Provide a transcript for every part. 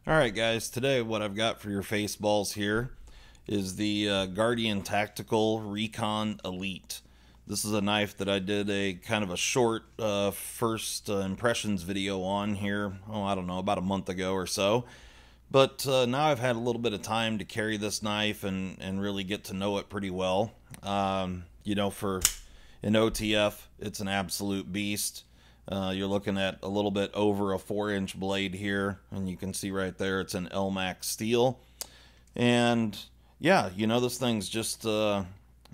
Alright guys, today what I've got for your face balls here is the Guardian Tactical Recon Elite. This is a knife that I did a kind of a short first impressions video on here, I don't know, about a month ago or so. But now I've had a little bit of time to carry this knife and really get to know it pretty well. For an OTF, it's an absolute beast. You're looking at a little bit over a 4-inch blade here, and you can see right there it's an LMAX steel. And yeah, this thing's just an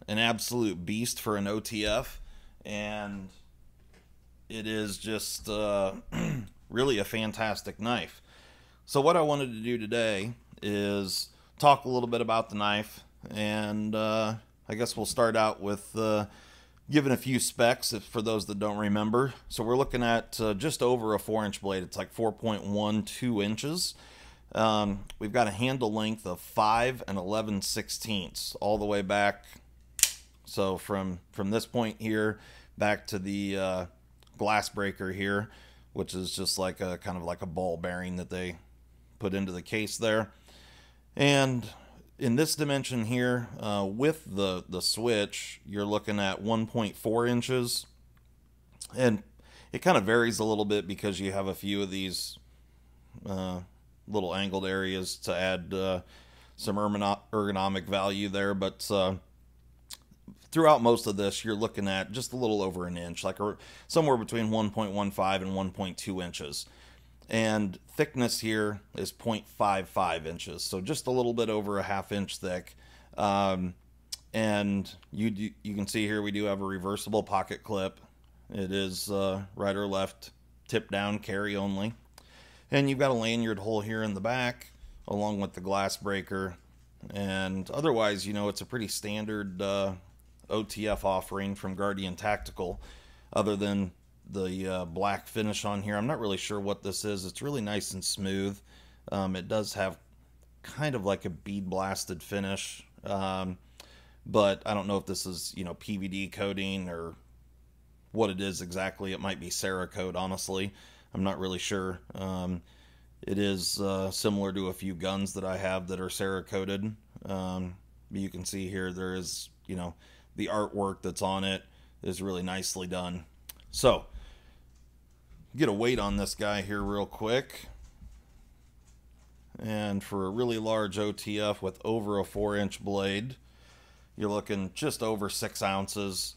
absolute beast for an OTF, and it is just really a fantastic knife. So what I wanted to do today is talk a little bit about the knife, and I guess we'll start out with giving a few specs for those that don't remember. So we're looking at just over a 4-inch blade. It's like 4.12 inches. We've got a handle length of 5 11/16 all the way back. So from this point here back to the glass breaker here, which is just like a kind of like a ball bearing that they put into the case there. And in this dimension here, with the switch, you're looking at 1.4 inches. And it kind of varies a little bit because you have a few of these little angled areas to add some ergonomic value there. But throughout most of this, you're looking at just a little over an inch, like somewhere between 1.15 and 1.2 inches. And thickness here is 0.55 inches, so just a little bit over a ½ inch thick. And you can see here we do have a reversible pocket clip. It is right or left, tip down, carry only. And you've got a lanyard hole here in the back along with the glass breaker. And otherwise, it's a pretty standard OTF offering from Guardian Tactical, other than the black finish on here. I'm not really sure what this is. It's really nice and smooth. It does have kind of like a bead blasted finish, but I don't know if this is PVD coating or what it is exactly. It might be Cerakote, honestly. I'm not really sure. It is similar to a few guns that I have that are Cerakoted. You can see here there is the artwork that's on it is really nicely done. So get a weight on this guy here real quick. And for a really large OTF with over a 4-inch blade, you're looking just over 6 ounces.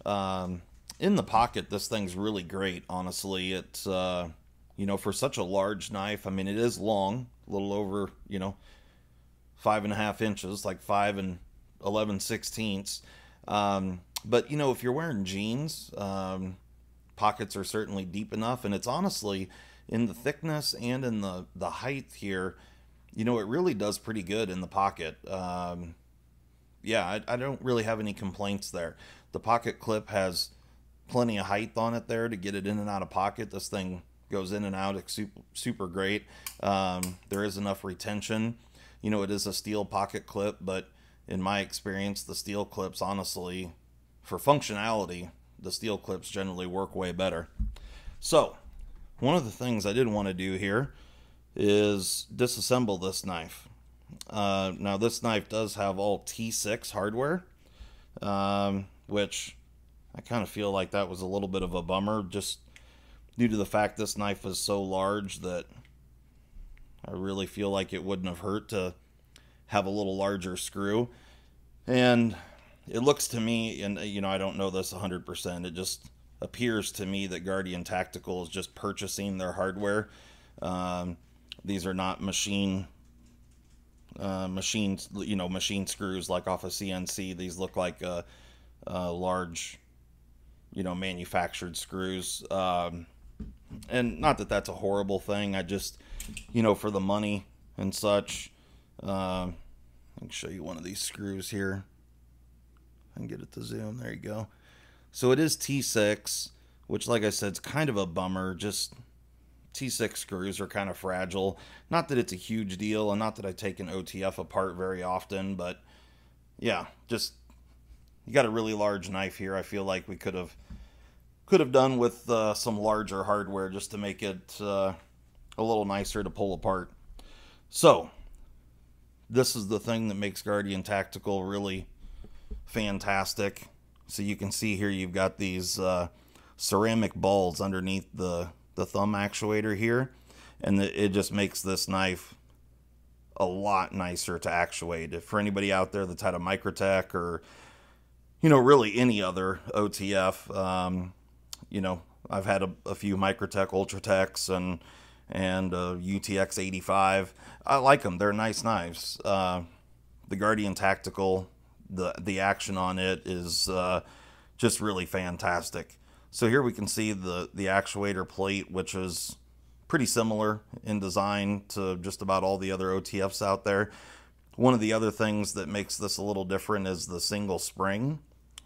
In the pocket, this thing's really great, honestly. It's, for such a large knife, I mean, it is long, a little over, 5.5 inches, like 5 11/16. But, if you're wearing jeans, pockets are certainly deep enough, and it's honestly in the thickness and in the height here, it really does pretty good in the pocket. Yeah, I don't really have any complaints there. The pocket clip has plenty of height on it there to get it in and out of pocket. This thing goes in and out. It's super great. There is enough retention. It is a steel pocket clip, but in my experience, the steel clips, honestly, for functionality, the steel clips generally work way better. So one of the things I did want to do here is disassemble this knife. Now this knife does have all T6 hardware, which I kind of feel like that was a little bit of a bummer, just due to the fact this knife is so large that I really feel like it wouldn't have hurt to have a little larger screw. And it looks to me, and I don't know this 100%, it just appears to me that Guardian Tactical is just purchasing their hardware. These are not machine screws like off a CNC. These look like large, manufactured screws. And not that that's a horrible thing. I just, for the money and such, I can show you one of these screws here. I can get it to zoom. There you go. So it is T6, which, like I said, it's kind of a bummer. Just T6 screws are kind of fragile. Not that it's a huge deal, and not that I take an OTF apart very often, but yeah, just you got a really large knife here. I feel like we could have done with some larger hardware just to make it a little nicer to pull apart. So this is the thing that makes Guardian Tactical really fantastic. So you can see here you've got these ceramic balls underneath the thumb actuator here, and it just makes this knife a lot nicer to actuate. If for anybody out there that's had a Microtech or, you know, really any other OTF, you know, I've had a few Microtech Ultratechs and UTX 85. I like them. They're nice knives. The Guardian Tactical, the action on it is just really fantastic. So here we can see the actuator plate, which is pretty similar in design to just about all the other OTFs out there. One of the other things that makes this a little different is the single spring.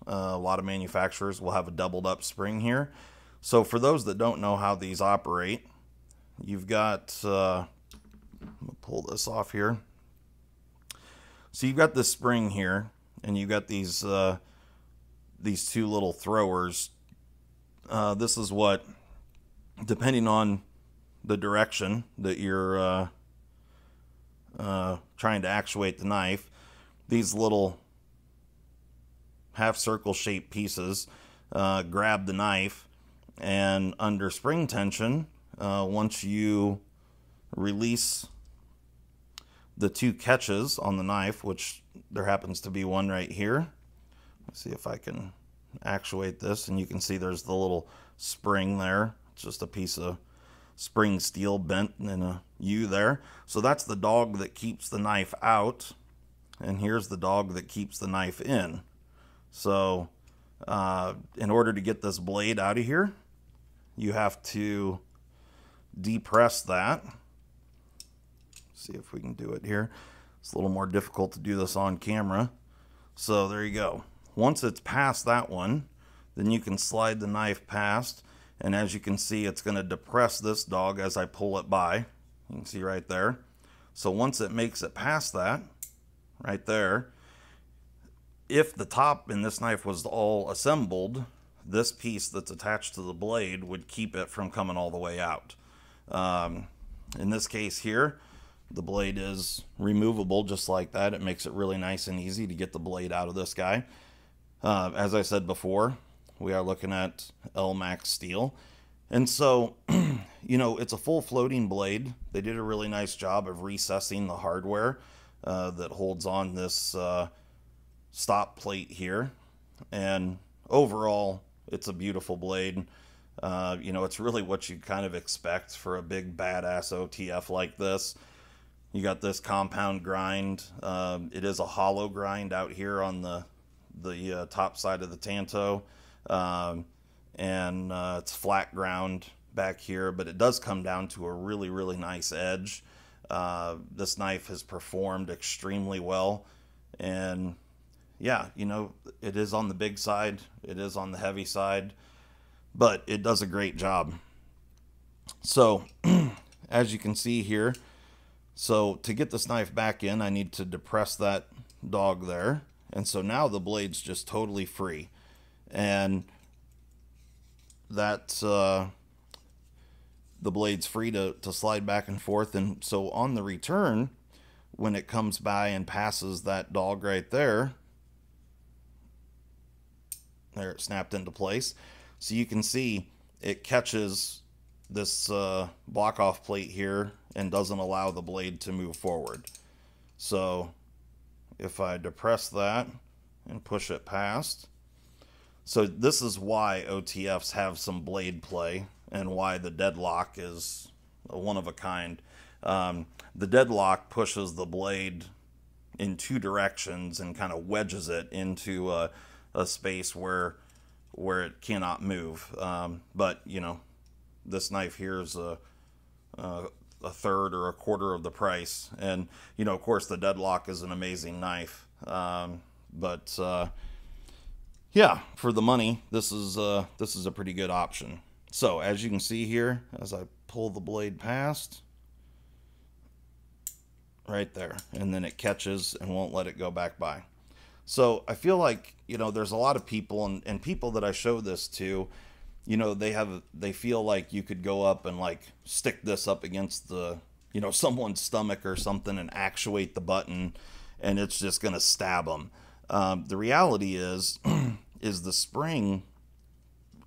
A lot of manufacturers will have a doubled up spring here. So for those that don't know how these operate, you've got, I'm gonna pull this off here. So you've got this spring here, and you've got these two little throwers. This is what, depending on the direction that you're trying to actuate the knife, these little half circle shaped pieces grab the knife, and under spring tension, once you release the two catches on the knife, which there happens to be one right here. Let's see if I can actuate this, and you can see there's the little spring there. It's just a piece of spring steel bent in a U there. So that's the dog that keeps the knife out, and here's the dog that keeps the knife in. So in order to get this blade out of here, you have to depress that. See if we can do it here. It's a little more difficult to do this on camera. So there you go. Once it's past that one, then you can slide the knife past, and as you can see, it's going to depress this dog as I pull it by. You can see right there. So once it makes it past that, right there, if the top in this knife was all assembled, this piece that's attached to the blade would keep it from coming all the way out. In this case here, the blade is removable just like that. It makes it really nice and easy to get the blade out of this guy. As I said before, we are looking at L-Max steel. And so, you know, it's a full floating blade. They did a really nice job of recessing the hardware that holds on this stop plate here. And overall, it's a beautiful blade. You know, it's really what you kind of expect for a big badass OTF like this. You got this compound grind. It is a hollow grind out here on the top side of the Tanto, and it's flat ground back here, but it does come down to a really, really nice edge. This knife has performed extremely well, and yeah, you know, it is on the big side, it is on the heavy side, but it does a great job. So as you can see here, so to get this knife back in, I need to depress that dog there. And so now the blade's just totally free. And that the blade's free to slide back and forth. And so on the return, when it comes by and passes that dog right there, there it snapped into place. So you can see it catches this block off plate here and doesn't allow the blade to move forward. So if I depress that and push it past, so this is why OTFs have some blade play and why the deadlock is a one of a kind. The deadlock pushes the blade in two directions and kind of wedges it into a space where it cannot move. But you know, this knife here is a third or a quarter of the price, and you know, of course, the deadlock is an amazing knife. But yeah, for the money, this is a pretty good option. So as you can see here, as I pull the blade past, right there, and then it catches and won't let it go back by. So I feel like, you know, there's a lot of people, and people that I show this to, you know, they feel like you could go up and like stick this up against the you know, someone's stomach or something and actuate the button, and it's just going to stab them. The reality is, is the spring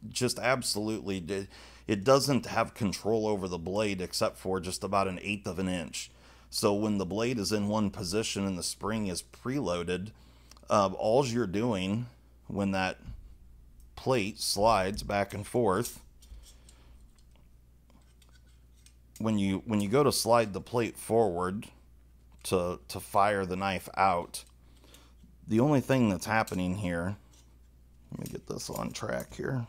just absolutely, it doesn't have control over the blade except for just about 1/8 of an inch. So when the blade is in one position and the spring is preloaded, all you're doing when that plate slides back and forth, when you go to slide the plate forward to fire the knife out, the only thing that's happening here, let me get this on track here.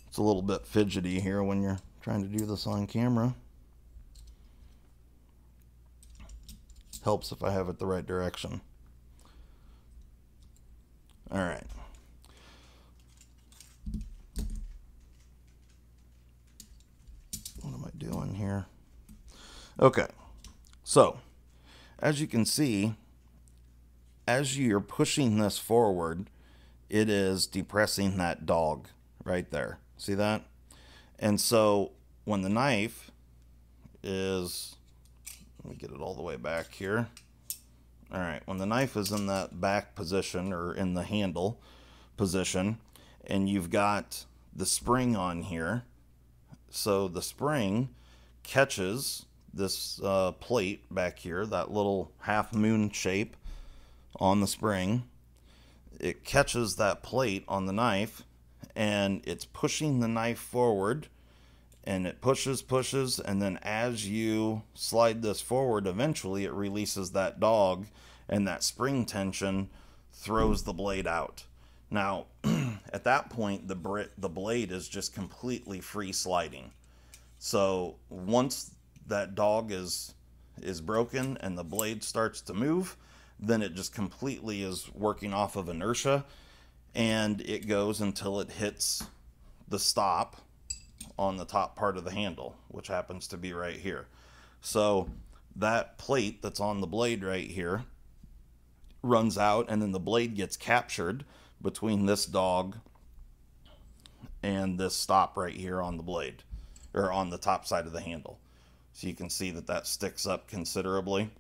It's a little bit fidgety here when you're trying to do this on camera. Helps if I have it the right direction. All right. What am I doing here? Okay. So, as you can see, as you're pushing this forward, it is depressing that dog right there. See that? And so when the knife is, let me get it all the way back here. All right, when the knife is in that back position or in the handle position, and you've got the spring on here, so the spring catches this plate back here, that little half moon shape on the spring. It catches that plate on the knife, and it's pushing the knife forward, and it pushes, and then as you slide this forward, eventually it releases that dog, and that spring tension throws the blade out. Now, at that point, the blade is just completely free sliding. So once that dog is broken and the blade starts to move, then it just completely is working off of inertia, and it goes until it hits the stop on the top part of the handle, which happens to be right here. So that plate that's on the blade right here runs out, and then the blade gets captured between this dog and this stop right here on the blade, or on the top side of the handle. So you can see that that sticks up considerably.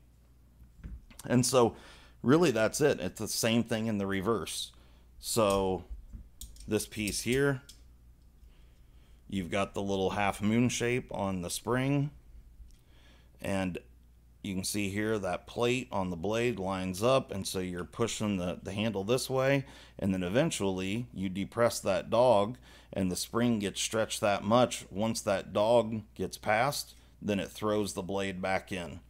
And so really that's it. It's the same thing in the reverse. So this piece here, you've got the little half moon shape on the spring, and you can see here that plate on the blade lines up, and so you're pushing the handle this way, and then eventually you depress that dog and the spring gets stretched that much. Once that dog gets past, then it throws the blade back in.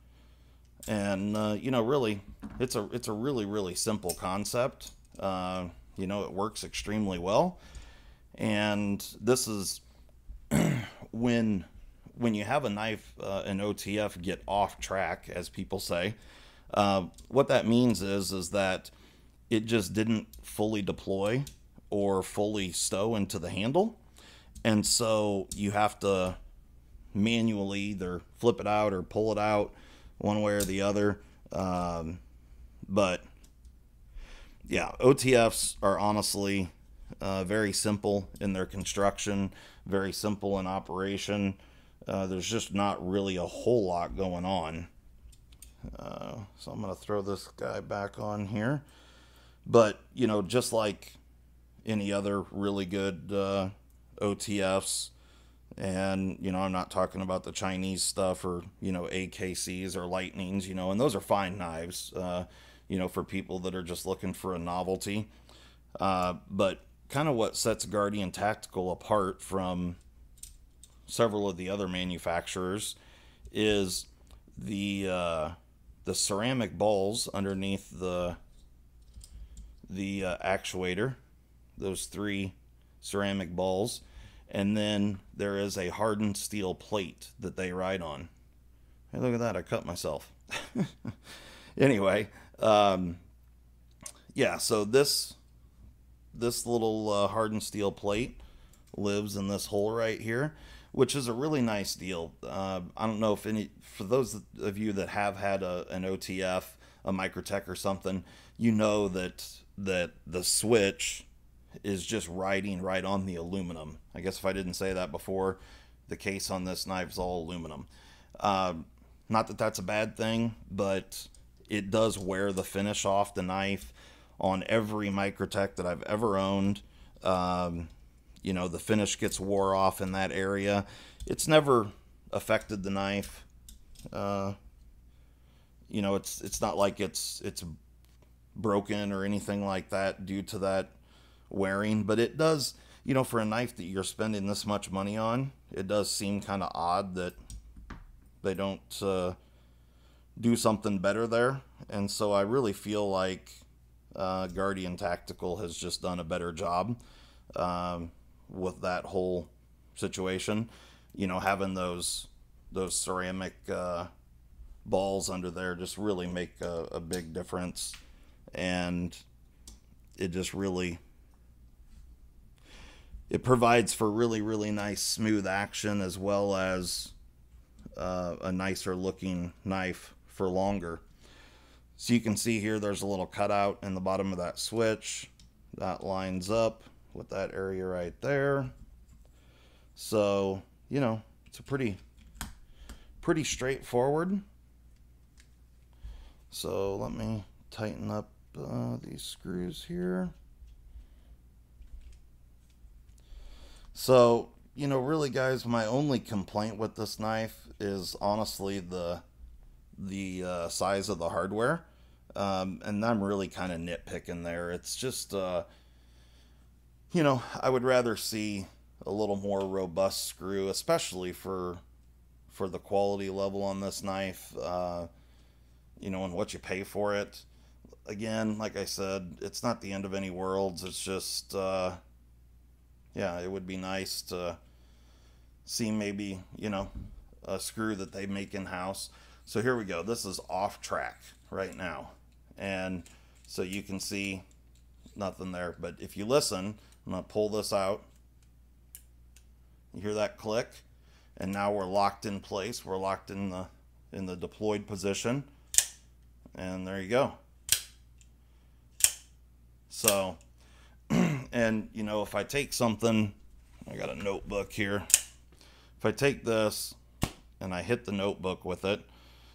And you know, really it's a really simple concept. You know, it works extremely well, and this is when you have a knife, an OTF, get off track, as people say, what that means is that it just didn't fully deploy or fully stow into the handle, and so you have to manually either flip it out or pull it out, one way or the other. But yeah, OTFs are honestly very simple in their construction, very simple in operation. There's just not really a whole lot going on. So I'm going to throw this guy back on here. But, you know, just like any other really good OTFs, and, you know, I'm not talking about the Chinese stuff or, you know, AKCs or Lightnings, you know, and those are fine knives, you know, for people that are just looking for a novelty. But kind of what sets Guardian Tactical apart from several of the other manufacturers is the ceramic balls underneath the actuator, those 3 ceramic balls, and then there is a hardened steel plate that they ride on. Hey, look at that, I cut myself. Anyway, yeah, so this little hardened steel plate lives in this hole right here, which is a really nice deal. I don't know if for those of you that have had an OTF, a Microtech or something, you know that the switch is just riding right on the aluminum. I guess if I didn't say that before, the case on this knife is all aluminum. Not that that's a bad thing, but it does wear the finish off the knife on every Microtech that I've ever owned. You know, the finish gets wore off in that area. It's never affected the knife. You know, it's not like it's broken or anything like that due to that wearing, but it does, you know, for a knife that you're spending this much money on, it does seem kind of odd that they don't do something better there. And so I really feel like Guardian Tactical has just done a better job with that whole situation. You know, having those ceramic balls under there just really make a big difference, and it just really, it provides for really nice smooth action, as well as a nicer looking knife for longer. So you can see here there's a little cutout in the bottom of that switch that lines up with that area right there. So, you know, it's a pretty straightforward. So let me tighten up these screws here. So, you know, really guys, my only complaint with this knife is honestly the size of the hardware. And I'm really kind of nitpicking there. It's just, you know, I would rather see a little more robust screw, especially for the quality level on this knife, you know, and what you pay for it. Again, like I said, it's not the end of any worlds. It's just, yeah, it would be nice to see maybe, you know, a screw that they make in-house. So here we go. This is off track right now. And so you can see nothing there. But if you listen, I'm going to pull this out. You hear that click? And now we're locked in place. We're locked in the deployed position. And there you go. So, and you know, if I take something, I got a notebook here. If I take this and I hit the notebook with it,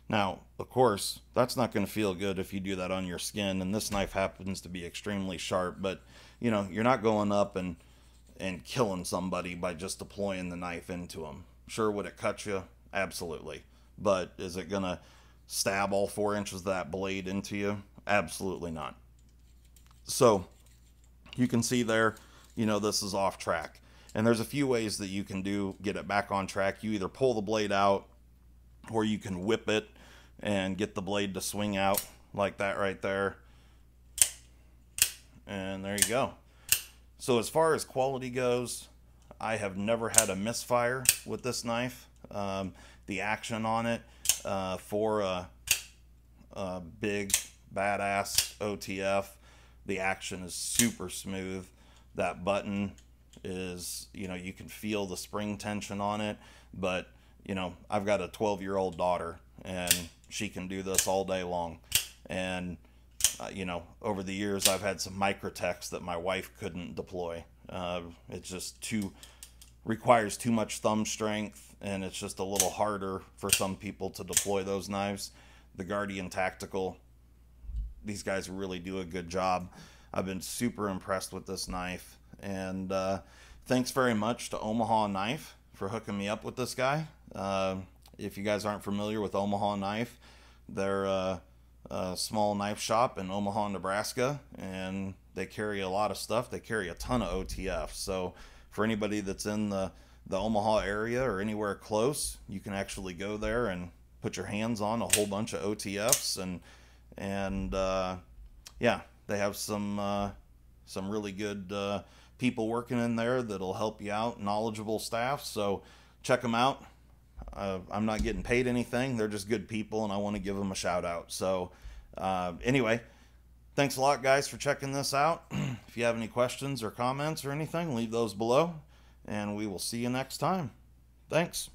now, of course, that's not going to feel good if you do that on your skin, and this knife happens to be extremely sharp, but, you know, you're not going up and killing somebody by just deploying the knife into them. Sure, would it cut you? Absolutely. But is it going to stab all 4 inches of that blade into you? Absolutely not. So, you can see there, you know, this is off track. And there's a few ways that you can get it back on track. You either pull the blade out, or you can whip it and get the blade to swing out like that right there. And there you go. So as far as quality goes, I have never had a misfire with this knife. The action on it for a big badass OTF, the action is super smooth. That button is, you know, you can feel the spring tension on it, but you know, I've got a 12-year-old daughter, and she can do this all day long. And, you know, over the years, I've had some Microtechs that my wife couldn't deploy. It's just requires too much thumb strength, and it's just a little harder for some people to deploy those knives. The Guardian Tactical, these guys really do a good job. I've been super impressed with this knife. And thanks very much to Omaha Knife for hooking me up with this guy. If you guys aren't familiar with Omaha Knife, they're a small knife shop in Omaha, Nebraska, and they carry a lot of stuff. They carry a ton of OTF. So for anybody that's in the Omaha area or anywhere close, you can actually go there and put your hands on a whole bunch of OTFs. And yeah, they have some really good people working in there that'll help you out, knowledgeable staff. So check them out. I'm not getting paid anything. They're just good people, and I want to give them a shout out. So anyway, thanks a lot, guys, for checking this out. If you have any questions or comments or anything, leave those below, and we will see you next time. Thanks.